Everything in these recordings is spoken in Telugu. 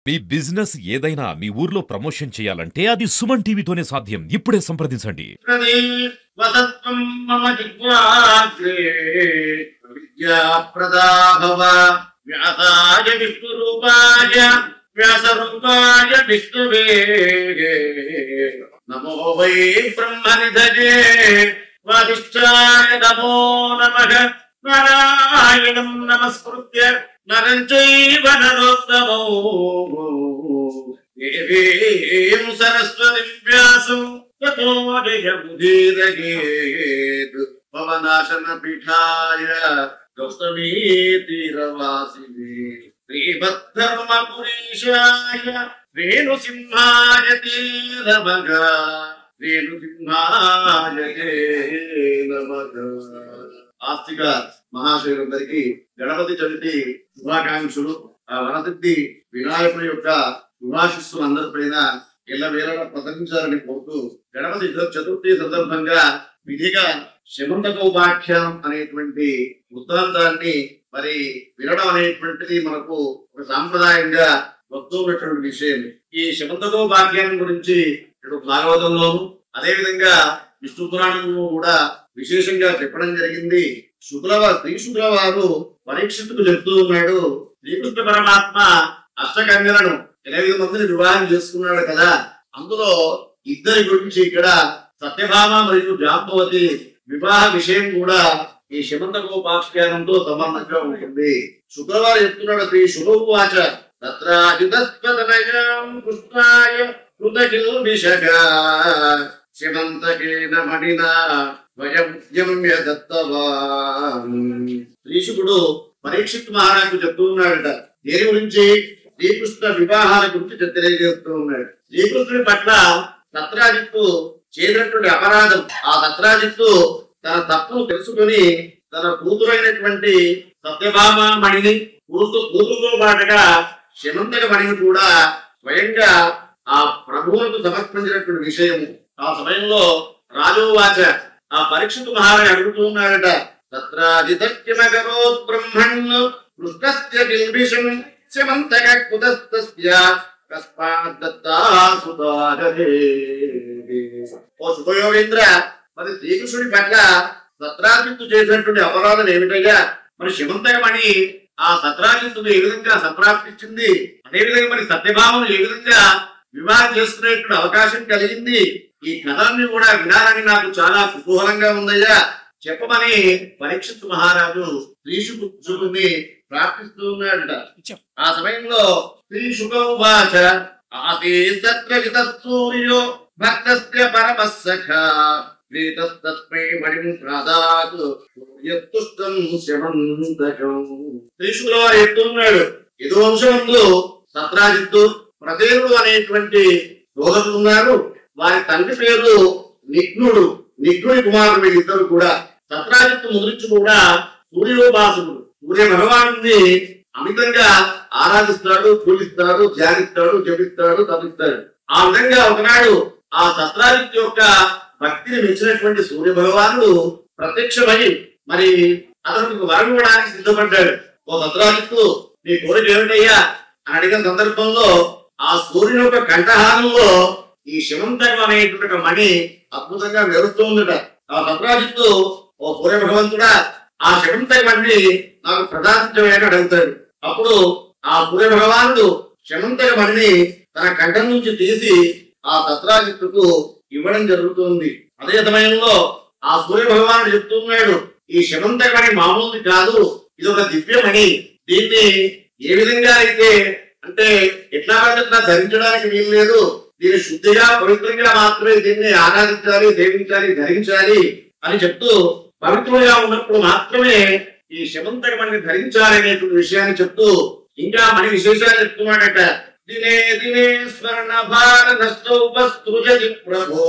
మీ బిజినెస్ ఏదైనా మీ ఊర్లో ప్రమోషన్ చేయాలంటే అది సుమన్ టీవీతోనే సాధ్యం. ఇప్పుడే సంప్రదించండి. వసత్వం మమ జిహ్వాగ్రే విద్యాప్రదాభవ వ్యాసాయ విష్ణురూపాయ వ్యాసరూపాయ విష్ణువే నమో వై బ్రహ్మనిధయే వాదిష్టాయ నమో నమః నారాయణం నమస్కృత్య నరం చైవ నరోత్తమో దేవీం సరస్వతిం వ్యాసం తతో జయముదీరయేత్ పవనాశన పీఠాయ గౌతమీ తీరవాసినే శ్రీమద్ధర్మపురీశాయ రేణుసింహాయ తే నమః రేణుసింహాయ తే నమః. ఆస్తిక మహాశయులందరికీ గణపతి చవితి శుభాకాంక్షలు. ఆ వనసిద్ధి వినాయకుడి యొక్క శుభాశిస్సులు అందరిపైన ఎల్లవేళలా ప్రసరించాలని కోరుతూ గణపతి చతుర్థి సందర్భంగా విధిగా శమంతకోపాఖ్యానం అనేటువంటి వృత్తాంతాన్ని మరి వినడం అనేటువంటిది మనకు ఒక సాంప్రదాయంగా వస్తున్నటువంటి విషయం. ఈ శమంతకోపాఖ్యానం గురించి ఇటు భాగవతంలోను అదే విధంగా విష్ణు పురాణంలో కూడా విశేషంగా చెప్పడం జరిగింది. శ్రీ శుక్రవారు పరీక్షితుకు చెప్తూ ఉన్నాడు, శ్రీకృష్ణ పరమాత్మ అష్టకన్యలను 8 మందిని వివాహం చేసుకున్నాడు కదా, అందులో ఇద్దరి గురించి ఇక్కడ సత్యభామ మరియు జాంబవతి వివాహ విషయం కూడా ఈ శమంతకోపాఖ్యానంతో సంబంధంగా ఉంటుంది. శుక్రవారం చెప్తున్నాడు శ్రీ శుభవాచ తత్రాజితస్పదనయాం కృష్ణాయ కృతకిల్బిషగా శమంతకేన మణినా వయమ్య దత్తవాన్. శ్రీశుకుడు పరీక్షిత్ మహారాజు చెప్తూ ఉన్నాడట, దేని గురించి? శ్రీకృష్ణ వివాహాల గురించి తెలియజేస్తూ ఉన్నాడు. శ్రీకృష్ణుడి పట్ల సత్రాజిత్తు చేసినటువంటి అపరాధం, ఆ సత్రాజిత్తు తన తప్పును తెలుసుకొని తన కూతురైనటువంటి సత్యభామ మణిని కూతురుతో పాటుగా శమంతక మణిని కూడా స్వయంగా ఆ ప్రభువులకు సమర్పించినటువంటి విషయము. ఆ సమయంలో రాజోవాచ, ఆ పరీక్షిత్ మహారాజు అడుగుతూ ఉన్నాడట, తత్రాజితర్కిమకరోత్ బ్రహ్మణ్ కృష్ణస్య కిల్బిషం శమంతక కుతస్తస్య కస్మాద్దత్తాసుతారే. ఓ శుభయోగేంద్ర, మరి శ్రీకృష్ణుడి పట్ల సత్రాజిత్తు చేసినటువంటి అపరాధం ఏమిటయ్యా? మరి శమంతకమణి ఆ సత్రాజిత్తును ఏ విధంగా సంప్రాప్తించింది, అదేవిధంగా మరి సత్యభామను ఏ విధంగా వివాహం చేసుకునేటువంటి అవకాశం కలిగింది? ఈ కథలన్నీ కూడా వినాలని నాకు చాలా కుతూహలంగా ఉందయ్యా, చెప్పమని పరీక్షిత్ మహారాజు శ్రీశుకుని ప్రార్థిస్తూ ఉన్నాడట. ఆ సమయంలో శ్రీశుకౌవాచ ఆసీతత్రజితూర్యో భక్తస్య పరమస్సఖా ప్రీతస్తస్మై మణిం ప్రాదాత్ యత్తుష్టం శమంతకం. శ్రీశుకుల వారు చెప్తున్నాడు, యదువంశంలో సత్రాజిత్తు ప్రతేరుడు అనేటువంటి సోదరులు ఉన్నారు. వారి తండ్రి పేరు నిఘ్నుడు, నిఘ్నుడి కుమారుడు. వీళ్ళిద్దరు కూడా సత్రాజిత్తు ముద్రించి కూడా సూర్యోపాసకుడు, సూర్య భగవానుడిని అమితంగా ఆరాధిస్తాడు, పూజిస్తాడు, ధ్యానిస్తాడు, జపిస్తాడు, తపిస్తాడు. ఆ విధంగా ఒకనాడు ఆ సత్రాజిత్తు యొక్క భక్తిని మెచ్చినటువంటి సూర్య భగవానుడు ప్రత్యక్షమై మరి అతనికి వరం ఇవ్వడానికి సిద్ధపడ్డాడు. ఓ సత్రాజిత్తు, నీ కోరిక ఏమిటయ్యా అని అడిగిన సందర్భంలో ఆ సూర్యుని యొక్క కంఠహారంలో ఈ శమంతకం అనేటువంటి మణి అద్భుతంగా మెరుస్తూ ఉందట. ఆ సత్రాజిత్తు, ఓ సూర్య భగవంతుడా, ఆ శమంతక మణిని నాకు ప్రదానించమని అడుగుతాడు. అప్పుడు ఆ సూర్య భగవానుడు శమంతక మణిని తన కంఠం నుంచి తీసి ఆ సత్రాజిత్తుకు ఇవ్వడం జరుగుతుంది. అదే సమయంలో ఆ సూర్య భగవానుడు చెప్తున్నాడు, ఈ శమంతక మణి మామూలుది కాదు, ఇది ఒక దివ్యమణి. దీన్ని ఏ విధంగా అయితే అంటే ఎట్లా ధరించడానికి వీలు లేదు, దీన్ని శుద్ధిగా పవిత్రంగా మాత్రమే దీన్ని ఆరాధించాలి, సేవించాలి, ధరించాలి అని చెప్తూ పవిత్రంగా ఉన్నప్పుడు మాత్రమే ఈ శమంతక మణిని ధరించాలి అనేటువంటి విషయాన్ని చెప్తూ ఇంకా మణి విశేషాలు చెప్తున్నాడట. దినే దినే స్వర్ణ భారతస్తౌపస్తృజతి ప్రభో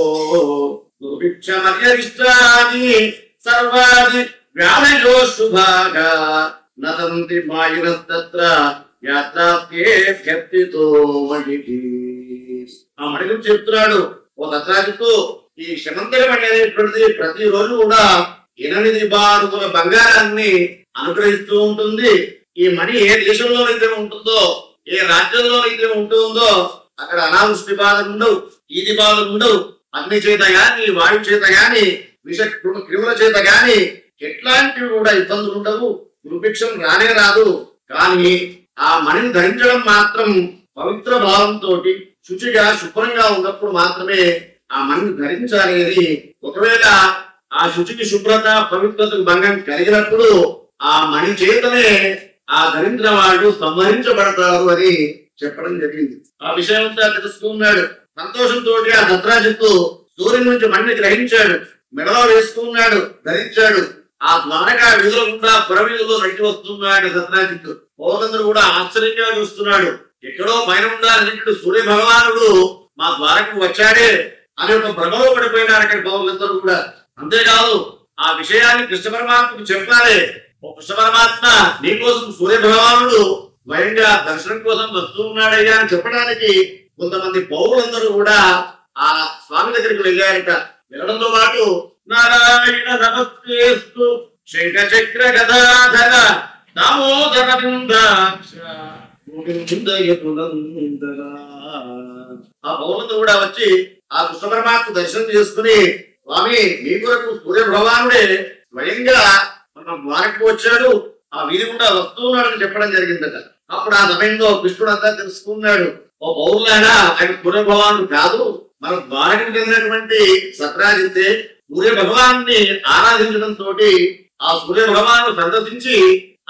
దుర్భిక్షమర్యరిష్టాది సర్వాది వ్యాధయో శుభాగా నతంతి మాయినస్తత్ర యాత్రాప్యేభ్యర్థితో మణికి. ఆ మణి గురించి చెప్తున్నాడు, ఓ సత్రాజిత్తు, ఈ శమంతక మణి అనేటువంటిది ప్రతిరోజు కూడా 8 బారుల బంగారాన్ని అనుగ్రహిస్తూ ఉంటుంది. ఈ మణి ఏ దేశంలో అయితే ఉంటుందో ఏ రాజ్యంలో అయితే ఉంటుందో అక్కడ అనావృష్టి బాధలు ఉండవు, ఈది బాధలు ఉండవు. అగ్ని చేత గాని, వాయు చేత గాని, విష క్రిముల చేత గాని ఎట్లాంటివి కూడా ఇబ్బందులు ఉండవు. దుర్భిక్షం రానే రాదు. కానీ ఆ మణిని ధరించడం మాత్రం పవిత్ర భావంతో శుచిగా శుభ్రంగా ఉన్నప్పుడు మాత్రమే ఆ మణిని ధరించాలి. ఒకవేళ ఆ శుచికి శుభ్రత పవిత్రతకు భంగం కలిగినప్పుడు ఆ మణి చేతనే ఆ ధరించిన వాళ్ళు సంహరించబడతారు అని చెప్పడం జరిగింది. ఆ విషయం అంతా తెలుసుకున్నాడు. సంతోషంతో ఆ దత్రాజిత్తు సూర్యుని నుంచి మణిని గ్రహించాడు, మెడలో వేసుకున్నాడు, ధరించాడు. ఆ ద్వారకా వీధుల గుండా పురవీధుల్లో నడిచి వస్తున్నాడు దత్రాజిత్తు. పౌరులందరూ కూడా ఆశ్చర్యంగా చూస్తున్నాడు. ఎక్కడో పైన ఉండాలన్నట్టు సూర్య భగవానుడు మా ద్వారకు వచ్చాడే అని ఒక భ్రమలో పడిపోయినారు అక్కడ పౌరులందరూ కూడా. అంతేకాదు ఆ విషయాన్ని కృష్ణ పరమాత్మకు చెప్పాలి. ఓ కృష్ణ పరమాత్మ నీకోసం సూర్య భగవానుడు స్వయంగా దర్శనం కోసం వస్తూ ఉన్నాడయ్యా అని చెప్పడానికి కొంతమంది పౌరులందరూ కూడా ఆ స్వామి దగ్గరికి వెళ్ళారట. వెళ్ళడంతో పాటు నారాయణ నమస్కరిస్తూ శంఖచక్ర గదాధర దామోదర ఆ పౌరులందరూ కూడా వచ్చి ఆ కృష్ణ పరమాత్మ దర్శనం చేసుకుని స్వామి మీ కొరకు సూర్య భగవానుడే స్వయంగా మన ద్వారకు వచ్చాడు, ఆ వీధి కూడా వస్తూ ఉన్నాడని చెప్పడం జరిగిందట. అప్పుడు ఆ సమయంలో కృష్ణుడు అంతా తెలుసుకున్నాడు. ఓ పౌరులైనా ఆయన సూర్య భగవానుడు కాదు, మన ద్వారకు చెందినటువంటి సత్రాజిత్తే సూర్య భగవాన్ని ఆరాధించడంతో ఆ సూర్య భగవాను సందర్శించి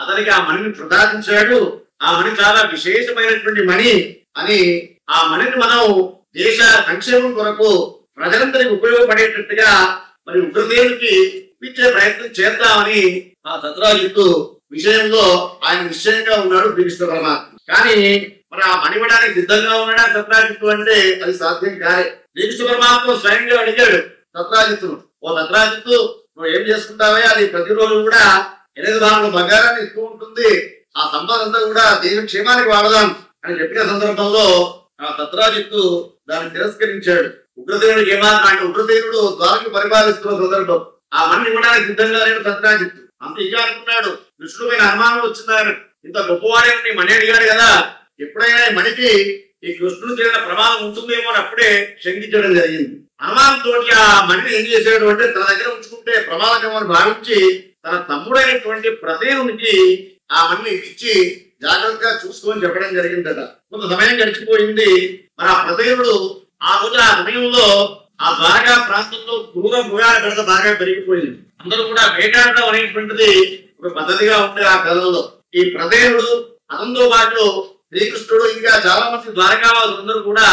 అతనికి ఆ మణిని ప్రసాదించాడు. ఆ మణి చాలా విశేషమైనటువంటి మణి అని ఆ మణిని మనం దేశ సంక్షేమం కొరకు ప్రజలందరికీ ఉపయోగపడేటట్టుగా మరి ఉగ్రదేవునికి ఇచ్చే ప్రయత్నం చేద్దామని ఆ సత్రాజిత్తు విషయంలో ఆయన నిశ్చయంగా ఉన్నాడు శ్రీకృష్ణ పరమాత్మ. కానీ మరి ఆ మణివ్వడానికి సిద్ధంగా ఉన్నాడా సత్రాజిత్తు అంటే అది సాధ్యం కాదే. శ్రీకృష్ణ పరమాత్మ స్వయంగా అడిగాడు సత్రాజిత్తును, ఓ సత్రాజిత్తు నువ్వు ఏం చేసుకుంటావే, అది ప్రతిరోజు కూడా 8 భాగంలో బంగారాన్ని ఇస్తూ ఉంటుంది, ఆ సంపద అంతా కూడా దేశ క్షేమానికి వాడదాం అని చెప్పిన సందర్భంలో ఆ సత్రాజిత్తు దాన్ని తిరస్కరించాడు. ఉగ్రదేవుడికి ఏమాత్రం అంటే ఉగ్రదేవుడు ద్వారకి పరిపాలిస్తున్న సందర్భం ఆ మణి ఇవ్వడానికి సిద్ధంగా లేడు సత్రాజిత్తు. అంత ఇంకా అనుకున్నాడు, కృష్ణుడైన అనుమానం వచ్చిందారు, ఇంత గొప్పవాడే మణి అడిగాడు కదా, ఎప్పుడైనా ఈ మణికి ఈ కృష్ణుడు చేసిన ప్రమాదం ఉంటుందేమో అని అప్పుడే శంకించడం జరిగింది. అనుమానంతో ఆ మణిని ఏం చేశాడు అంటే తన దగ్గర ఉంచుకుంటే ప్రమాదం అని భావించి తన తమ్ముడైనటువంటి ప్రసేనునికి ఆ మణిని ఇచ్చి జాగ్రత్తగా చూసుకొని చెప్పడం జరిగిందట. కొంత సమయం గడిచిపోయింది. మరి ఆ ప్రసేనుడు ఆ రోజు ఆ సమయంలో ఆ ద్వారకా ప్రాంతంలో క్రూర మృగాల గడత బాగా పెరిగిపోయింది. అందరూ కూడా వేటాడడం అనేటువంటిది ఒక పద్ధతిగా ఉండే ఆ కథలో ఈ ప్రసేనుడు అతనితో పాటు శ్రీకృష్ణుడు ఇంకా చాలా మంది ద్వారకావాసులందరూ కూడా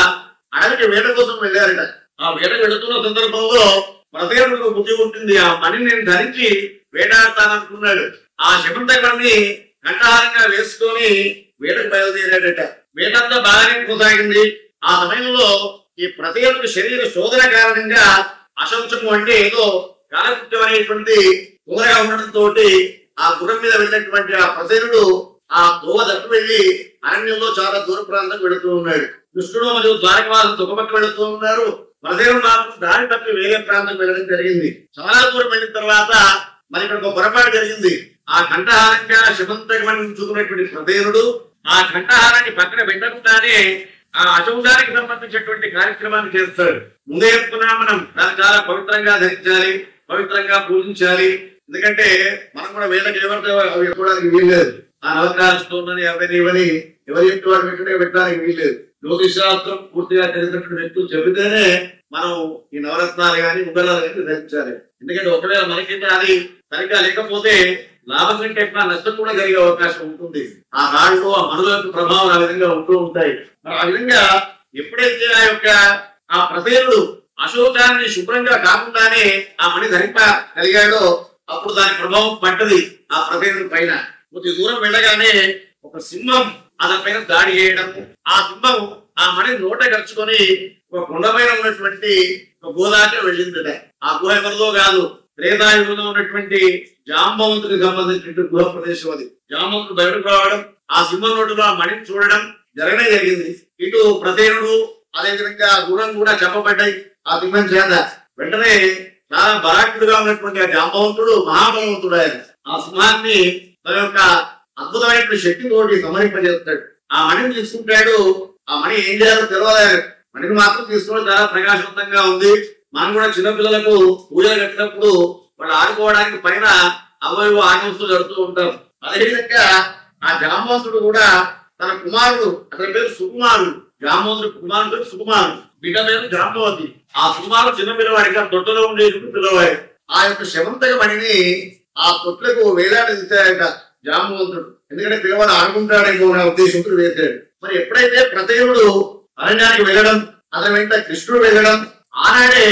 అడవికి వేట కోసం వెళ్ళారట. ఆ వేట వెళుతున్న సందర్భంలో ప్రసేనుడికి బుద్ధి ఉంటుంది, ఆ మణిని నేను ధరించి వేటాడతాననుకున్నాడు. ఆ శమంతకర్ణి కంఠహారంగా వేసుకొని వేటకు బయలుదేరాడట. వేటంతా బాగానే కొనసాగింది. ఆ సమయంలో ఈ ప్రసేనుడి శరీర శోధన కారణంగా అశంసము అంటే ఏదో కాలకృత్యం అనేటువంటి తోరగా ఉండడంతో ఆ గుర్రం మీద వెళ్ళినటువంటి ఆ ప్రసేనుడు ఆ తోవ దట్టు వెళ్లి అరణ్యంలో చాలా దూర ప్రాంతం వెళుతూ ఉన్నాడు. కృష్ణుడు మరియు ద్వారకవాసులు తుకపక్క వెళుతూ ఉన్నారు. ప్రసేనుడు నాకు దారి తప్పి వేరే ప్రాంతం వెళ్ళడం జరిగింది. చాలా దూరం వెళ్ళిన తర్వాత మరి ఇక్కడ ఒక పొరపాటు జరిగింది. ఆ కంఠహారంగా శమంతకమని ఉంచుకున్నటువంటి ప్రసేనుడు ఆ కంఠహారాన్ని పక్కన పెట్టకుండానే ఆ అశౌచానికి సంబంధించినటువంటి కార్యక్రమాన్ని చేస్తాడు. ముందే చెప్తున్నా మనం దాన్ని చాలా పవిత్రంగా ధరించాలి, పవిత్రంగా పూజించాలి. ఎందుకంటే మనం కూడా వేళకి ఎవరితో అవి ఇవ్వడానికి వీల్లేదు. ఆ నవగ్రహాలని ఎవరిని ఎవరి ఇంటి వారు పెట్టడే పెట్టడానికి వీల్లేదు. జ్యోతిష్ శాస్త్రం పూర్తిగా తెలిసినటువంటి వ్యక్తులు చెబితేనే మనం ఈ నవరత్నాలు కానీ ఉంగరాలు కానీ ధరించాలి. ఎందుకంటే ఒకవేళ మనకి అది సరిగ్గా లేకపోతే లాభం కంటే ఎక్కువ నష్టం కూడా జరిగే అవకాశం ఉంటుంది. ఆ రాళ్ళు ఆ మనుల యొక్క ప్రభావం ఆ విధంగా ఉంటూ ఉంటాయి. ఆ విధంగా ఎప్పుడైతే ఆ యొక్క ఆ ప్రసేనుడు అశోకాన్ని శుభ్రంగా కాకుండానే ఆ మణి ధరింపగలిగాడో అప్పుడు దాని ప్రభావం పడ్డది ఆ ప్రసేనుడి పైన. కొద్ది దూరం వెళ్ళగానే ఒక సింహం అతని పైన దాడి చేయడం, ఆ సింహం ఆ మణి నోట గడుచుకొని ఒక కొండపైన ఉన్నటువంటి ఒక గోదావరి వెళ్ళిందట. ఆ గుహ ఎవరిదో కాదు, త్రేతాయుగంలో ఉన్నటువంటి జాంబవంతుడికి సంబంధించినటువంటి గృహ ప్రదేశం అది. జాంబవంతుడు బయటకు రావడం, ఆ సింహం నోటులో ఆ మణిని చూడడం జరగనే జరిగింది. ఇటు ప్రసేనుడు అదేవిధంగా గుణం కూడా చెప్పబడ్డాయి ఆ సింహం చేత. వెంటనే చాలా బలాఢ్యుడుగా ఉన్నటువంటి ఆ జాంబవంతుడు మహాబలవంతుడు ఆయన. ఆ సింహాన్ని తన యొక్క అద్భుతమైనటువంటి శక్తితోటి సమరింపజేస్తాడు. ఆ మణిని తీసుకుంటాడు. ఆ మణి ఏం చేయాలో తెలియలేదు. మణిని మాత్రం తీసుకోవడం చాలా ప్రకాశవంతంగా ఉంది. మనం కూడా చిన్నపిల్లలకు పూజలు కట్టినప్పుడు వాళ్ళు ఆడుకోవడానికి పైన అవయవ ఆటంతులు జరుగుతూ ఉంటారు. అదేవిధంగా ఆ జాంబవంతుడు కూడా తన కుమారుడు, అతని పేరు సుకుమారుడు, జాంబవంతుడు కుమారుడు పేరు సుకుమారుడు, బిడ్డ పేరు జాంబవతి. ఆ సుకుమారుడు చిన్న పిల్లవాడికి ఆ తొట్టలో ఉండేటువంటి పిల్లవాడు. ఆ యొక్క శమంతక మణిని ఆ తొట్లకు వేలాడదీశాయట జాంబవంతుడు. ఎందుకంటే పిల్లవాడు ఆడుకుంటాడేమో నా ఉద్దేశంతో వేశాడు. మరి ఎప్పుడైతే ప్రతేవుడు అరణ్యానికి వెళ్ళడం, అతని వెంట కృష్ణుడు వెళ్ళడం, ఆనాడే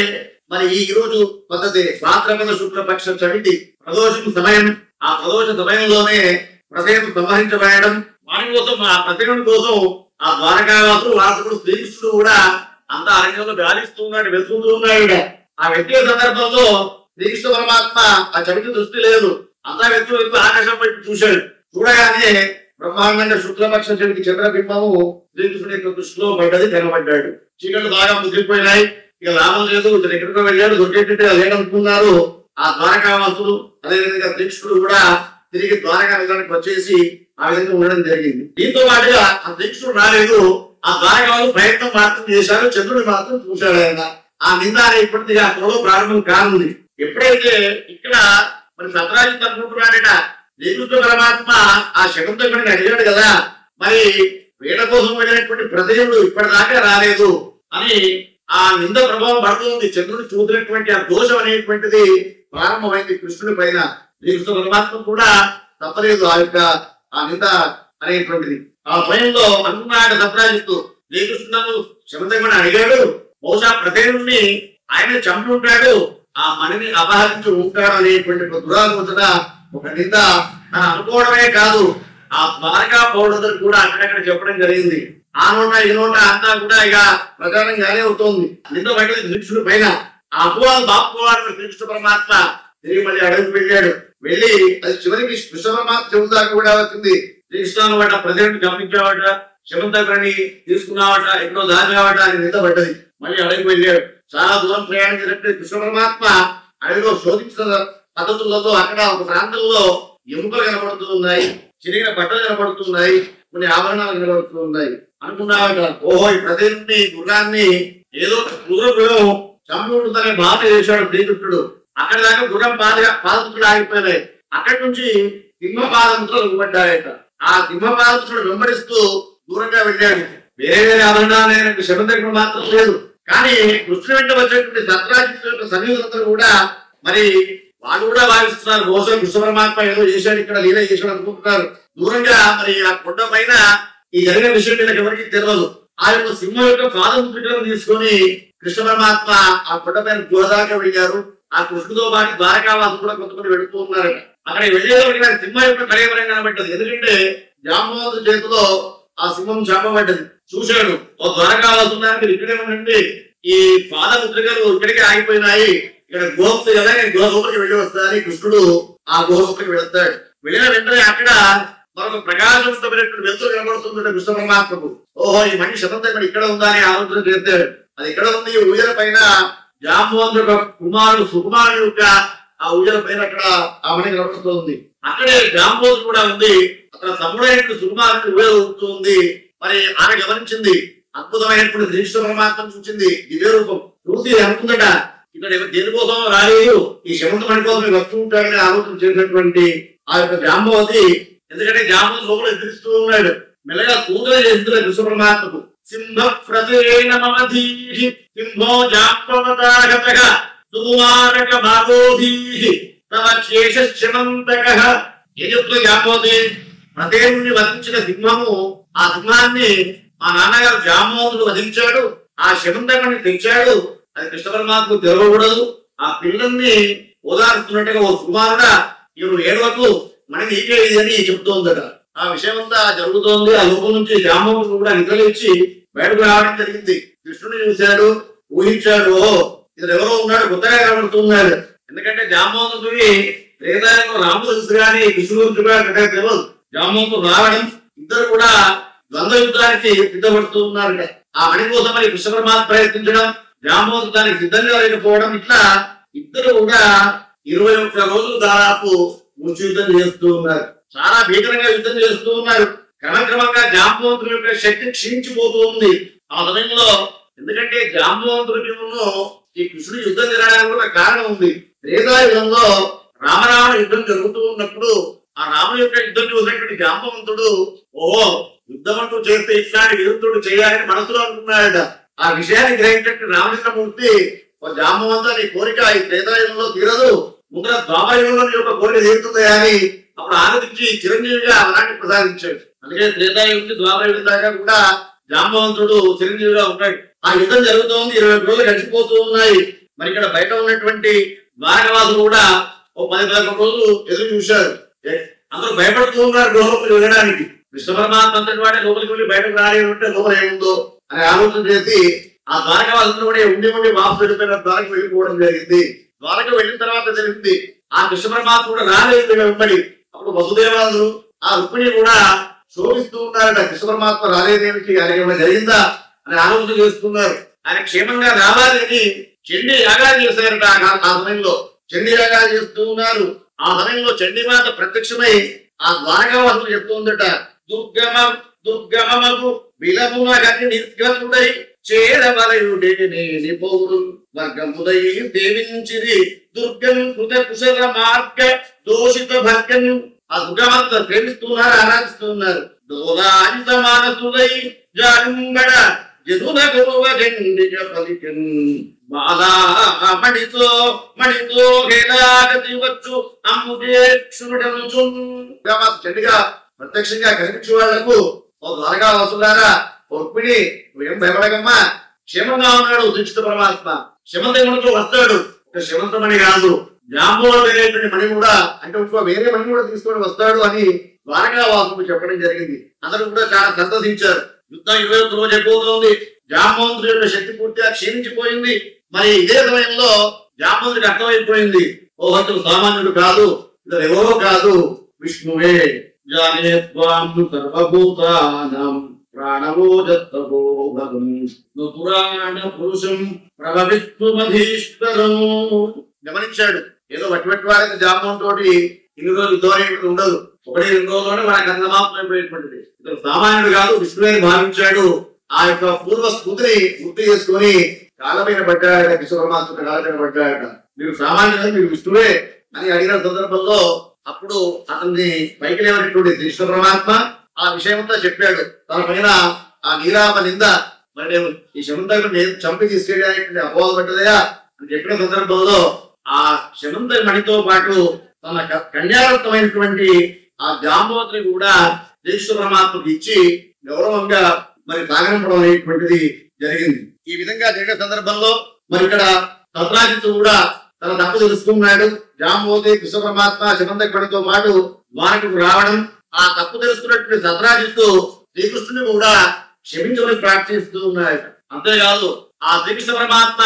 మరి ఈ రోజు పద్ధతి భాద్రపద శుక్లపక్ష చవితి ప్రదోషం సమయం. ఆ ప్రదోష సమయంలోనే ప్రతేవుడు సంహరించబడడం. వారి కోసం, ఆ ప్రతేవుడి కోసం ఆ ద్వారకావాసుడు వారసుడు శ్రీకృష్ణుడు కూడా అంతా అరణ్యంలో గాలిస్తూ ఉన్నాడు, వెతుకుతూ ఉన్నాడు. ఆ వ్యక్తి సందర్భంలో శ్రీకృష్ణ పరమాత్మ ఆ చవితి దృష్టి లేదు, అంతా వ్యక్తులు ఆకాశం వైపు చూశాడు. చూడగానే బ్రహ్మాండంగా శుక్లపక్ష చవితి చంద్రబింబము శ్రీకృష్ణుడి యొక్క దృష్టిలో పడ్డది, కనబడ్డాడు. చీకట్లు బాగా ముదిరిపోయినాయి. ఇక లాభం లేదు, ఇతను ఎక్కడికో వెళ్ళాడు, దొరికేటట్టు లేదనుకున్నారు ఆ ద్వారకావాసులు. అదేవిధంగా శ్రీకృష్ణుడు కూడా తిరిగి ద్వారకా నగరానికి వచ్చేసి ఆ విధంగా ఉండడం జరిగింది. దీంతో పాటుగా ఆ శ్రీకృష్ణుడు రాలేదు. ఆ ద్వారకావాసులు ప్రయత్నం మాత్రం చేశారు, చంద్రుడిని మాత్రం చూశాడు. ఆయన ఆ నింద అనేటువంటిది ఆ త్వరలో ప్రారంభం కానుంది. ఎప్పుడైతే ఇక్కడ మరి సత్రాజిత్ అనుకుంటున్నాడట, శ్రీకృష్ణ పరమాత్మ ఆ శకుంతకుడిని అడిగాడు కదా, మరి వీళ్ళ కోసం వెళ్ళినటువంటి ప్రదేశుడు ఇప్పటిదాకా రాలేదు అని ఆ నింద ప్రభావం పడుతుంది. చంద్రుడు చూసినటువంటి ఆ దోషం అనేటువంటిది ప్రారంభమైంది కృష్ణుడి పైన. శ్రీకృష్ణ పరమాత్మ కూడా తప్పలేదు ఆ యొక్క ఆ నింద అనేటువంటిది. ఆ భయంలో అనుకున్నాడు సత్రాజిత్తు, శ్రీకృష్ణుడు శకుంతకుడిని అడిగాడు, బహుశా ప్రదేశుడిని ఆయన చంపి ఉంటాడు, ఆ మణిని అపహరించి ఉంటాడు అనేటువంటి దురాలోచన, ఒక నింద అనుకోవడమే కాదు, ఆ ద్వారకా పౌరులందరూ కూడా అక్కడక్కడ చెప్పడం జరిగింది. ఆ నోట ఈ నోట అంతా కూడా ఇక ప్రచారంగానే అవుతోంది. నింద బయట శ్రీకృష్ణుడి పైన ఆ అపవాదం దాపుకోవాలని శ్రీకృష్ణ పరమాత్మ తిరిగి మళ్ళీ అడవికి వెళ్ళాడు. వెళ్ళి అది చివరికి కృష్ణ పరమాత్మ చెబుతాక కూడా వచ్చింది. శ్రీకృష్ణ వాట ప్రజలను గమనించావట, శమంతకుడిని తీసుకున్నావట, ఎక్కడో దాచావట అని నింద పడ్డది. మళ్ళీ అడవికి వెళ్ళాడు. చాలా దూరం ప్రయాణించినట్టు కృష్ణ పరమాత్మ అడవిలో శోధించిన పద్ధతులలో అక్కడ ఒక ప్రాంతంలో ఎముకలు కనబడుతూ ఉన్నాయి, చిరిగిన బట్టలు కనబడుతున్నాయి, కొన్ని ఆభరణాలు కనబడుతూ ఉన్నాయి. అనుకున్నాక ఓహో ఈ ప్రదేశుని గుర్రాన్ని ఏదో గుర్రం చంపి ఉంటుందనే బాధ చేశాడు శ్రీకృష్ణుడు. అక్కడ దాకా గుర్రం పాదముద్రలు ఆగిపోయినాయి. అక్కడి నుంచి సింహ పాదముద్రలు ఇవ్వబడ్డాయట. ఆ సింహ పాదముద్రలు వెంబడిస్తూ దూరంగా వెళ్ళాడు. వేరే వేరే ఆభరణాలు శబంధకుడు మాత్రం లేదు. కానీ కృష్ణుడి వెంట వచ్చేటువంటి సత్రాజిత్తు యొక్క సన్నిహితులందరూ కూడా మరి వాళ్ళు కూడా భావిస్తున్నారు, బహుశా కృష్ణ పరమాత్మ ఏదో చేశాడు, ఇక్కడ లీల చేశాడు అనుకుంటున్నారు. దూరంగా మరి ఆ కొండ పైన ఈ జరిగిన విషయం వీళ్ళకి ఎవరికి తెలియదు. ఆ యొక్క సింహం యొక్క పాదముద్రలను తీసుకొని కృష్ణ పరమాత్మ ఆ కొండ పైన గోదాకా వెళ్ళారు. ఆ కృష్ణుతో పాటు ద్వారకావాసులు కూడా కొంతమంది వెళుతూ ఉన్నారు. అక్కడ వెళ్ళేవారికి నాకు సింహం యొక్క కళయవరం కనబడ్డది. ఎందుకంటే జాంబవంతుడి చేతిలో ఆ సింహం చంపబడ్డది. చూశాడు, ఓ ద్వారకావాసున్నారు, మీరు ఇక్కడే ఉండండి, ఈ పాదముద్రికలు ఇక్కడికే ఆగిపోయినాయి, ఇక్కడ గోహ కదా, నేను గోహకి వెళ్ళి వస్తానని కృష్ణుడు ఆ గోహకి వెళ్తాడు. వెళ్ళిన వెంటనే అక్కడ మరొక ప్రకాశవంతమైనటువంటి వెలుతురు కనబడుతుందంటే కృష్ణ పరమాత్మకు. ఓహో ఈ మనిషి శతంతకుడు ఇక్కడ ఉందా అని ఆలోచన చేస్తాడు. అది ఎక్కడ ఉంది? ఈ ఊయల పైన జాంబవంతుడు కుమారుడు సుకుమారుడు యొక్క ఆ ఊయల పైన అక్కడ ఆ మణి కనబడుతుంది. అక్కడే జాంబవంతుడు కూడా ఉంది. అక్కడ తమ్ముడైనటువంటి సుకుమారుడు ఊయల ఊపుతుంది. మరి ఆమె గమనించింది, అద్భుతమైనటువంటి శ్రీకృష్ణ పరమాత్మ చూసింది, దివ్య రూపం చూసి అనుకుందట, ఇక్కడ దేనికోసం రాలేదు, ఈ శమంత మణి కోసం వస్తూ ఉంటాడని ఆలోచన చేసినటువంటి ఆ యొక్క జాంబవతి, ఎందుకంటే జాంబవతి లోపల ఎదురిస్తూ ఉన్నాడు, మెల్లగా కూతురు చేస్తుంది కృష్ణ పరమాత్మకు. సింహ ప్రజేన మమధీహి సింహో జాంబవతాగతః సుకుమారక భాగోధీహి తవ శేషమంతకః. ఏం చెప్తుంది జాంబవతి? ప్రదేవుని వధించిన సింహము, ఆ సింహాన్ని మా నాన్నగారు జాంబవంతుడు వధించాడు, ఆ శమంతకుని తెచ్చాడు, అది కృష్ణ పరమాత్మకు తెలవకూడదు. ఆ పిల్లల్ని ఓదారుస్తున్నట్టుగా ఓ కుమారుడా ఇవి ఏడవకు, మనకి నీకే ఇది అని చెప్తోందట. ఆ విషయం అంతా జరుగుతోంది. ఆ లోపల నుంచి జాంబవంతుడు కూడా నిద్రలేచి బయటకు రావడం జరిగింది. కృష్ణుని చూశాడు, ఊహించాడు, ఓహో ఇది ఎవరో ఉన్నాడు, కొత్తగా కనబడుతున్నాడు. ఎందుకంటే జాంబవంతుడికి వేదాయంలో రాముడు తెలుసు కానీ కృష్ణుడు గురించి కూడా తెలియదు. జాంబవంతుడు రావడం, ఇద్దరు కూడా ద్వంద్వ యుద్ధానికి సిద్ధపడుతూ ఉన్నారట. ఆ మణి కోసం మరి కృష్ణ పరమాత్మ ప్రయత్నించడం, జాంబవంతుడు దానికి సిద్ధంగా లేకపోవడం, ఇట్లా ఇద్దరు కూడా 21 రోజులు దాదాపు మూర్ఛ యుద్ధం చేస్తూ ఉన్నారు. చాలా భీకరంగా యుద్ధం చేస్తూ ఉన్నారు. క్రమక్రమంగా జాంబవంతుడి యొక్క శక్తి క్షీణించిపోతూ ఉంది. ఆ సమయంలో ఎందుకంటే జాంబవంతుడికి ఈ కృష్ణుడి యుద్ధం జరగడానికి కూడా కారణం ఉంది. త్రేతాయుగంలో రామరావణ యుద్ధం జరుగుతూ ఉన్నప్పుడు ఆ రాముడి యొక్క యుద్ధం చూసినటువంటి జాంబవంతుడు ఓహో యుద్ధం అంటూ చేస్తే ఇట్లాంటి యుద్ధుడు చేయాలని మనసులో అనుకున్నాడట. ఆ విషయాన్ని గ్రహించినట్టు రామకృష్ణమూర్తి జాంబవంత నీ కోరిక ఈ త్రేతాయుగంలో తీరదు, ముందర ద్వాపరయుగంలో నీ యొక్క కోరిక తీరుతుంది అని అప్పుడు ఆనందించి చిరంజీవిగా అవనాన్ని ప్రసాదించాడు. అందుకే త్రేతాయుగం నుంచి ద్వాపరయుగం దాకా కూడా జాంబవంతుడు చిరంజీవిగా ఉన్నాడు. ఆ యుద్ధం జరుగుతోంది, 20 రోజులు గడిచిపోతూ ఉన్నాయి. మరి ఇక్కడ బయట ఉన్నటువంటి ద్వారకవాసులు కూడా ఓ 10-11 రోజులు ఎదురు చూశారు. అందరూ భయపడుతూ ఉన్నారు లోపలికి వెళ్ళడానికి. కృష్ణ పరమాత్మ అంతటి వాడే లోపలికి వెళ్ళి బయటకు రాలేదంటే లోపల ఏముందో అని ఆలోచన చేసి ఆ ద్వారకవాసులు కూడా ఉండి వాపసు వెళ్ళిపోయిన ద్వారక వెళ్ళిపోవడం జరిగింది. ద్వారక వెళ్ళిన తర్వాత జరిగింది ఆ కృష్ణ పరమాత్మ కూడా రాలేదు వెంబడి. అప్పుడు వసుదేవాదులు ఆ రుక్మిణి కూడా శోభిస్తూ ఉన్నారట. కృష్ణ పరమాత్మ రాలేదేమిటి, ఆయన ఏమైనా జరిగిందా అని ఆలోచన చేస్తున్నారు. ఆయన క్షేమంగా రావాలి అని చండీ యాగాలు చేశారట. ఆ సమయంలో చండీ యాగాలు చేస్తూ ఉన్నారు. ఆ సమయంలో చండీమాత ప్రత్యక్షమై ఆ ద్వారకావాసులు చెప్తుందట, దుర్గమగు విలమున గని నిర్గతుడై చేరవలయుడే నేని పౌరు వర్గముదై దేవించిరి దుర్గం కృత కుశల మార్గ దోషిత భర్గం. ఆ దుర్గమంత ప్రేమిస్తున్నారు, ఆరాధిస్తున్నారు. దోలాయుత మానసులై జారింబడ జనుల గురువ గండిక పలికన్ బాలా మణితో హేలాగతి వచ్చు అమ్ముడేక్షుడనుచు. చెడ్డిగా ప్రత్యక్షంగా కనిపించే వాళ్లకు ఓ ద్వారకా వసులారా రుక్మిణి నువ్వేం భయపడకమ్మా, క్షేమంగా ఉన్నాడు దీక్షిత పరమాత్మ. శమంతముడితో వస్తాడు. ఒక శమంతమణి కాదు, జాంబోలు అనేటువంటి మణి కూడా అంటే ఇంకో వేరే మణి కూడా తీసుకొని వస్తాడు అని ద్వారకా వాసుకు చెప్పడం జరిగింది. అందరూ కూడా చాలా సంతోషించారు. యుద్ధం 21 రోజు అయిపోతుంది. జాంబవంతుడి యొక్క శక్తి పూర్తిగా క్షీణించిపోయింది. మరి ఇదే సమయంలో జాంబవంతుడికి అర్థమైపోయింది, ఓ అతను సామాన్యుడు కాదు, ఇతను ఎవరో కాదు, విష్ణువే. జానే త్వాం సర్వభూతానాం ప్రాణవోజత్తవో భగం పురాణ పురుషం ప్రభవిత్వమధీశ్వరం. గమనించాడు. ఏదో వట్టి వారికి జాంబవంతోటి ఇన్ని రోజులు ధోరణి ఉండదు. 1-2 రోజుల్లోనే మనకు అన్నమాత్మైపోయేటువంటిది. ఇతను సామాన్యుడు కాదు, విష్ణువే భావించాడు. ఆ యొక్క పూర్వ స్మృతిని గుర్తు చేసుకుని కాలమైన పడ్డాడట. కృష్ణ పరమాత్మ కాలమైన పడ్డాడట. మీరు సామాన్యుడు, మీరు విష్ణువే అని అడిగిన సందర్భంలో అప్పుడు అతన్ని పైకి లేవనటువంటి కృష్ణ పరమాత్మ ఆ విషయమంతా చెప్పాడు. తన పైన ఆ నీలాప నింద మరి నేను ఈ శమంతకు నేను చంపి తీసుకెళ్ళడానికి అపోహ పడ్డదయా అని చెప్పిన సందర్భంలో ఆ శమంత మణితో పాటు తన కన్యారత్నమైనటువంటి ఆ జాంబవతిని కూడా కృష్ణ పరమాత్మకు ఇచ్చి గౌరవంగా మరి సాగనంపడం అనేటువంటిది జరిగింది. ఈ విధంగా జరిగిన సందర్భంలో మరి ఇక్కడ సత్రాజిత్తు కూడా తన తప్పు తెలుసుకున్నాడు. జాంబవతి కృష్ణ పరమాత్మ శమంతకుడితో పాటు ద్వారకకు రావడం, ఆ తప్పు తెలుసుకున్నటువంటి సత్రాజిత్తు శ్రీకృష్ణుని కూడా క్షమించమని ప్రార్థిస్తూ ఉన్నాడు. అంతేకాదు ఆ శ్రీకృష్ణ పరమాత్మ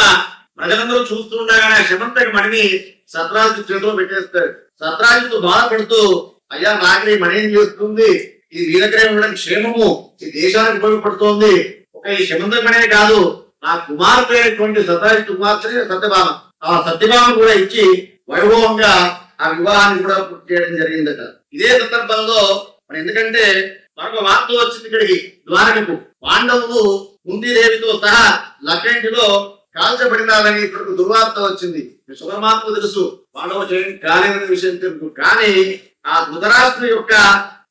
ప్రజలందరూ చూస్తుండగానే శమంతకి మణిని సత్రాజిత్తు చేతిలో పెట్టేస్తాడు. సత్రాజిత్తు బాధపడుతూ అయ్యా నాగరి మణి ఏం చేస్తుంది, ఈ నీ దగ్గరే ఉండడం క్షేమము, ఈ దేశానికి ఉపయోగపడుతోంది. ఒక ఈ శమంతకమనే కాదు, నా కుమార్తె అయినటువంటి సత్రాజిత్తు కుమార్తె సత్యభామ, ఆ సత్యభామ కూడా ఇచ్చి వైభవంగా ఆ వివాహాన్ని కూడా పూర్తి చేయడం జరిగిందట. ఇదే సందర్భంలో మరి ఎందుకంటే మరొక వార్త వచ్చింది ఇక్కడికి ద్వారకకు. పాండవులు కుంతీదేవితో సహా లక్కింటిలో కాల్చబడినారని ఇక్కడికి దుర్వార్త వచ్చింది. సుపరమాత్మ తెలుసు పాండవ కాలేదనే విషయం తెలుసు. కానీ ఆ ధృతరాష్ట్రుని యొక్క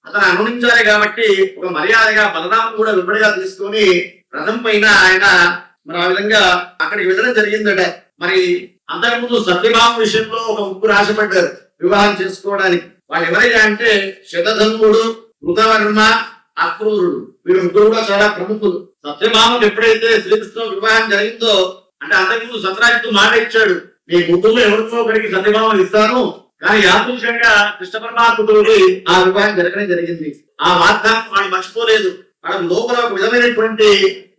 అతను అనునించాలి కాబట్టి ఒక మర్యాదగా బలరాముడు కూడా వెంబడిగా తీసుకొని రథం పైన ఆయన మరి ఆ విధంగా అక్కడికి వెళ్ళడం జరిగిందట. మరి అంతకుముందు సత్యభామ విషయంలో ఒక ముగ్గురు ఆశపడ్డారు వివాహం చేసుకోవడానికి. వాళ్ళు ఎవరైనా అంటే శతధన్వుడు, కృతవర్మ, అక్రూరుడు. వీళ్ళు ముగ్గురు కూడా చాలా ప్రముఖులు. సత్యభామకు ఎప్పుడైతే శ్రీకృష్ణ వివాహం జరిగిందో అంటే అంతకుముందు సత్రాజిత్తు మాట ఇచ్చాడు, మీ ముగ్గురు ఎవరికో ఒకరికి సత్యభామను ఇస్తాను, కానీ యాదృశ్యంగా కృష్ణ పరమాత్ముడికి ఆ వివాహం జరగడం జరిగింది. ఆ వాగ్దానం వాళ్ళు మర్చిపోలేదు. వాళ్ళ లోపల ఒక విధమైనటువంటి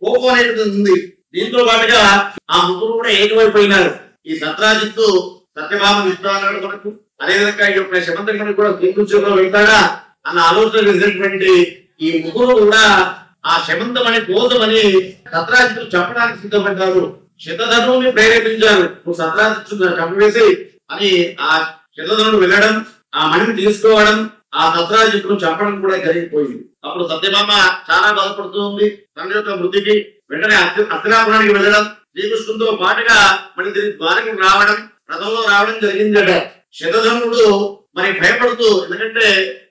కోపం అనేది ఉంది. దీంతో పాటుగా ఆ ముగ్గురు కూడా ఏకమైపోయినారు. ఈ సత్రాజిత్తు సత్యభామను ఇస్తాడు మనకు, అదేవిధంగా ఈ యొక్క శమంతకుడిని కూడా శ్రీకృష్ణుడు వెళ్తాడా అన్న ఆలోచన చేసినటువంటి ఈ ముగ్గురు కూడా ఆ శమంతమని కోసమని సత్రాజిత్తు చంపడానికి సిద్ధపడ్డారు. శతధనుని ప్రేరేపించారు, నువ్వు సత్రాజిత్తు చంపవేసి అని. ఆ శతధనుడు వెళ్ళడం, ఆ మణిని తీసుకోవడం, ఆ సత్రాజిత్తును చంపడం కూడా జరిగిపోయింది. అప్పుడు సత్యభామ చాలా బాధపడుతూ ఉంది తండ్రి యొక్క మృతికి. వెంటనే హస్తినాపురానికి వెళ్ళడం, శ్రీకృష్ణుడితో పాటుగా మరి తిరిగి ద్వారకి రావడం, రథంలో రావడం జరిగిందట. శతధనుడు మరి భయపడుతూ, ఎందుకంటే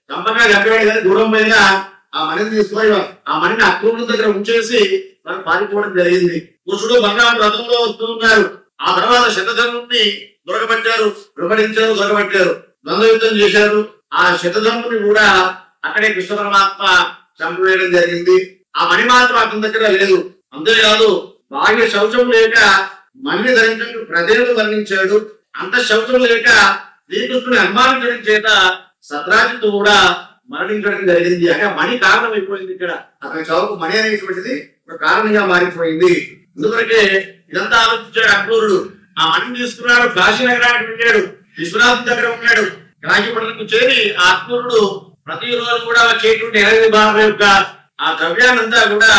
చంపగా చంపేవాడు కానీ దూరం పైన ఆ మణిని తీసుకొని ఆ మణిని అక్రూరుడి దగ్గర ఉంచేసి మనం పారిపోవడం జరిగింది. కృష్ణుడు బలరాముడు రథంలో వస్తూ ఉన్నారు. ఆ తర్వాత శతధనుడిని దొరకబట్టారు, విభజించారు, దొరకబట్టారు, ద్వంద్వయుద్ధం చేశారు. ఆ శతధనుడిని కూడా అక్కడే కృష్ణ పరమాత్మ చంపివేయడం జరిగింది. ఆ మణి మాత్రం అతని దగ్గర లేదు. అంతేకాదు బాహ్య శౌచం లేక మణిని ధరించడానికి ప్రజలు వర్ణించాడు. అంత శౌచం లేక శ్రీకృష్ణుని అనుమానించడం చేత సత్రాజిత్తు కూడా మరణించడం జరిగింది. అంటే మణి కారణం అయిపోయింది. ఇక్కడ అతని చావుకు మణి అనేటువంటిది ఒక కారణంగా మారిపోయింది. ఎందుకంటే ఇదంతా ఆలోచించాడు అక్రూరుడు. ఆ మణిని తీసుకున్నాడు, కాశీ నగరానికి వెళ్ళాడు, విశ్వనాథం దగ్గర ఉన్నాడు. కాశీపట్నంకు చేరి ఆ అక్రూరుడు ప్రతిరోజు కూడా వచ్చేటువంటి 8 భాగాల యొక్క ఆ ద్రవ్యాన్నంతా కూడా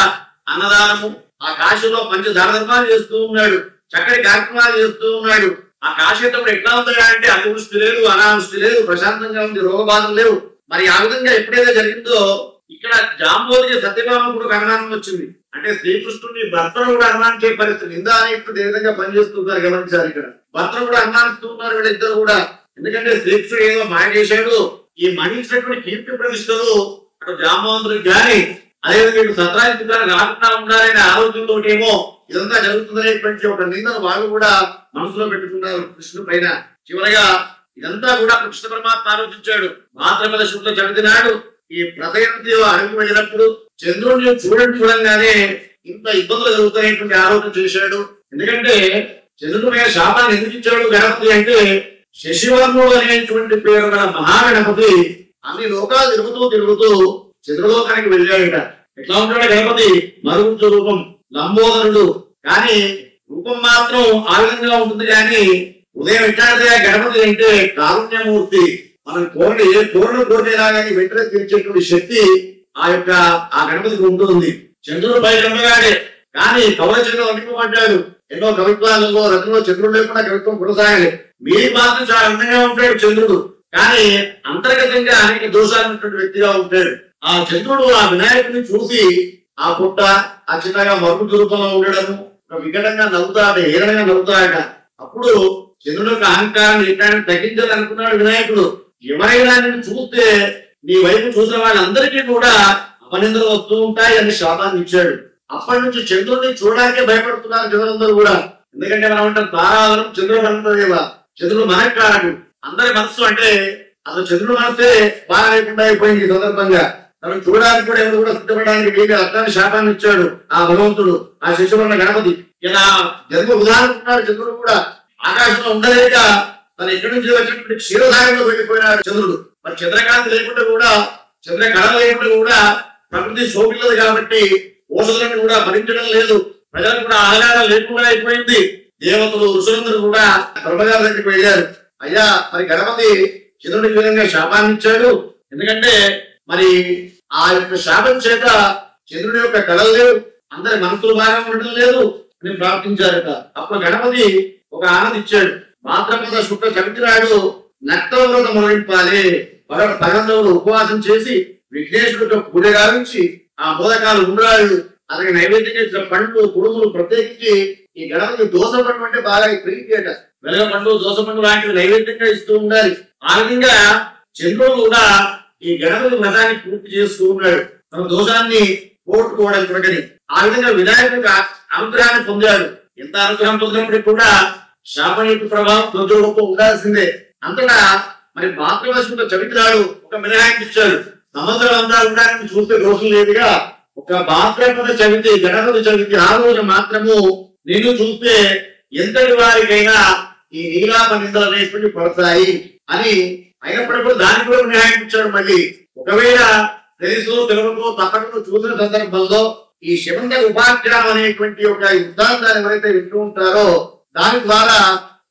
అన్నదానము, ఆ కాశీలో పంచదారధర్మాలు చేస్తూ ఉన్నాడు, చక్కటి కార్యక్రమాలు చేస్తూ ఉన్నాడు. ఆ కాశీతప్పుడు ఎట్లా ఉందా అంటే అతివృష్టి లేదు, అనావృష్టి లేదు, ప్రశాంతంగా ఉంది, రోగ బాధలు లేవు. మరి ఆ విధంగా ఎప్పుడైతే జరిగిందో ఇక్కడ జాంబోదికి సత్యభామ కూడా అనుమానం వచ్చింది. అంటే శ్రీకృష్ణుని భర్తను కూడా అనుమానించే పరిస్థితి. నింద అనేటువంటి ఏ విధంగా పనిచేస్తున్నారు గమనించారు. ఇక్కడ భర్తను కూడా అనుమానిస్తూ ఉన్నారు వీళ్ళిద్దరు కూడా. ఎందుకంటే శ్రీకృష్ణుడు ఏదో మాయ చేశాడు. ఈ మణించినటువంటి కీర్తి ప్రతిష్టలు అటు జాంబవంతుడికి కానీ అదేవిధంగా ఇటు సత్రాజిత్తు గారు రాకుండా ఉండాలనే ఆలోచనతో ఏమో ఇదంతా జరుగుతుందనేటువంటి ఒక నిందను వాళ్ళు కూడా మనసులో పెట్టుకున్నారు కృష్ణుడి పైన. చివరగా ఇదంతా కూడా కృష్ణ పరమాత్మ ఆలోచించాడు. భాద్రపద శుక్ల చవితి నాడు ఈ ప్రతయంతి అడుగు వెళ్ళినప్పుడు చంద్రుడిని చూడంగానే ఇంత ఇబ్బందులు జరుగుతాయనేటువంటి ఆలోచన చేశాడు. ఎందుకంటే చంద్రుడి మీద శాపాన్ని ఎందుకు ఇచ్చాడు గణపతి అంటే, శశివర్ణుడు అనేటువంటి పేరు గల మహాగణపతి అన్ని లోకాలు తిరుగుతూ చంద్రలోకానికి వెళ్ళాడట. ఎట్లా ఉంటాడు గణపతి? మరుగుజ్జు రూపం, లంబోదరుడు, కానీ రూపం మాత్రం ఆ విధంగా ఉంటుంది. కానీ ఉదయం ఎట్లాడితే గణపతి అంటే కారుణ్యమూర్తి. మనం కోరిన కోరినా కానీ వెంటనే తీర్చేటువంటి శక్తి ఆ గణపతికి ఉంటుంది. చంద్రుడు పై ఉండగానే కానీ కవచంలో అనుకోమంటాడు. ఎన్నో కవిత్వాలలో రచనలో చంద్రుడు లేకుండా కవిత్వం కొనసాగాలి. మీరు మాత్రం చాలా అందంగా ఉంటాడు చంద్రుడు, కానీ అంతర్గతంగా అనేక దోషాలు ఉన్నటువంటి వ్యక్తిగా ఉంటాడు. ఆ చంద్రుడు ఆ వినాయకుడిని చూసి ఆ పుట్ట ఆ చిన్నగా మరుగుజ్జు రూపంలో ఉండడము, వికటంగా నవ్వుతాడు, హీనంగా నవ్వుతాడట. అప్పుడు చంద్రుడు యొక్క అహంకారాన్ని ఎట్లాంటి తగ్గించాలనుకున్నాడు వినాయకుడు. ఎవరైనా నేను చూస్తే నీ వైపు చూసిన వాళ్ళందరికీ కూడా అపనిందలు వస్తూ ఉంటాయి అని శాపాన్ని ఇచ్చాడు. అప్పటి నుంచి చంద్రుడిని చూడడానికే భయపడుతున్నారు జనులందరూ కూడా. ఎందుకంటే మనం అంటాం తారావరం చంద్రుడు అంతదేవ, చంద్రుడు మనకు కారడు. అందరి మనస్సు అంటే అసలు చంద్రుడు మనసే బాగా లేకుండా అయిపోయింది. ఈ సందర్భంగా తనను చూడడానికి కూడా ఎవరు కూడా సిద్ధపడడానికి వీళ్ళు అర్థాన్ని శాపాన్ని ఇచ్చాడు ఆ భగవంతుడు, ఆ శిశువున్న గణపతి. ఇలా జన్మ ఉదాహరణకున్నాడు చంద్రుడు కూడా. ఆకాశంలో ఉండలేక తను ఎక్కడి నుంచి వచ్చినటువంటి క్షీరధారంలో వెళ్ళిపోయినాడు చంద్రుడు. మరి చంద్రకాంతి లేకుండా కూడా, చంద్రకళ లేకుండా కూడా ప్రకృతి శోభిల్లదు కాబట్టి ఓషధులను కూడా భరించడం లేదు. ప్రజలకు కూడా ఆహారం లేకుండా అయిపోయింది. దేవతలు ఋషులందరూ కూడా బ్రహ్మగారి దగ్గరికి వెళ్ళారు. అయ్యా మరి గణపతి చంద్రుడికి విధంగా శాపాన్ని ఇచ్చాడు. ఎందుకంటే మరి ఆ యొక్క శాపం చేత చంద్రుడి యొక్క కళలు లేవు, అందరి మనసులు బాగా ఉండడం లేదు అని ప్రార్థించారట. అప్పుడు గణపతి ఒక ఆనంద ఇచ్చాడు. భాద్రపద శుక్ల చవితి నాడు నక్తవ్రత మొదలింపాలి. పగంధవులు ఉపవాసం చేసి విఘ్నేశ్వరుడు పూజ గావించి ఆ మోదకాలు ఉండ్రాళ్ళు అతనికి నైవేద్యంగా ఇచ్చిన పండ్లు కుడుములు ప్రత్యేకించి ఈ గణపతి దోస పండు అంటే బాగా ప్రీతి అట. వెలగ పండు, దోస పండు లాంటివి నైవేద్యంగా ఇస్తూ ఉండాలి. ఆ విధంగా చంద్రుడు కూడా ఈ గణపతి వ్రతాన్ని పూర్తి చేస్తూ ఉన్నాడు, తన దోషాన్ని పోగొట్టుకోవడానికి. ఆ విధంగా వినాయకుడికి అనుగ్రహాన్ని పొందాడు. ఎంత అనుగ్రహం పొందినప్పటికీ కూడా శాపం యొక్క ప్రభావం తొందరగా ఉండాల్సిందే. అంతటా మరి మాతృభాష చవిత్రాడు ఒక మినహాయింపు ఇచ్చాడు. సంవత్సరం అంతా ఉండడానికి చూస్తే దోషం లేదుగా, ఒక భాద్రపద చవితి గణపతి చవితి ఆ రోజు మాత్రము నేను చూస్తే ఎంతటి వారికైనా ఈ నీలాప నిందలు అనేటువంటి పడతాయి అని. అయినప్పటికీ దానికి కూడా మినహాయించాడు. మళ్ళీ ఒకవేళ తెలుసు తెలుగుతో తప్పకుండా చూసిన సందర్భంలో ఈ శమంత ఉపాఖ్యానం అనేటువంటి ఒక యుద్ధాంతాన్ని ఎవరైతే వింటూ ఉంటారో దాని ద్వారా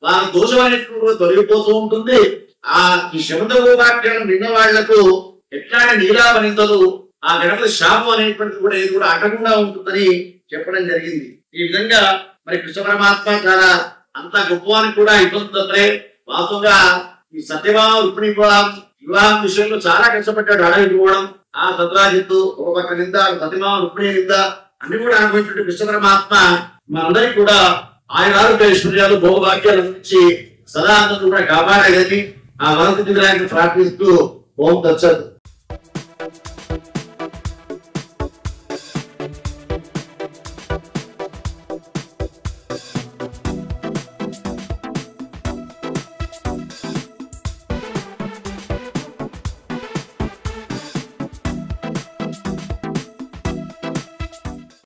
వారి దోషం అనేటువంటి తొలగిపోతూ ఉంటుంది. ఈ శమంత ఉపాఖ్యానం విన్న వాళ్లకు ఎట్లాంటి నీలాప నిందలు ఆ గణపతి శాపం అనేటువంటిది కూడా ఏది కూడా అటకుండా ఉంటుందని చెప్పడం జరిగింది. ఈ విధంగా మరి కృష్ణ పరమాత్మ చాలా అంత గొప్పవానికి కూడా ఇబ్బంది. వాస్తవంగా ఈ సత్యభామ రుక్మిణి వివాహం విషయంలో చాలా కష్టపడ్డాడు. అడవి పోవడం, ఆ సత్రాజిత్తు ఒక పక్క నింద ప్రతిమా రుక్మిణి నింద అన్ని కూడా అనుభవించిన కృష్ణ పరమాత్మ మనందరికీ కూడా ఆయన ఆరోగ్య ఐశ్వర్యాలు భోగవాక్యాల నుంచి సదా అందరూ కూడా కాపాడేదని ఆ వరద ప్రార్థిస్తూ ఓం తత్సత్.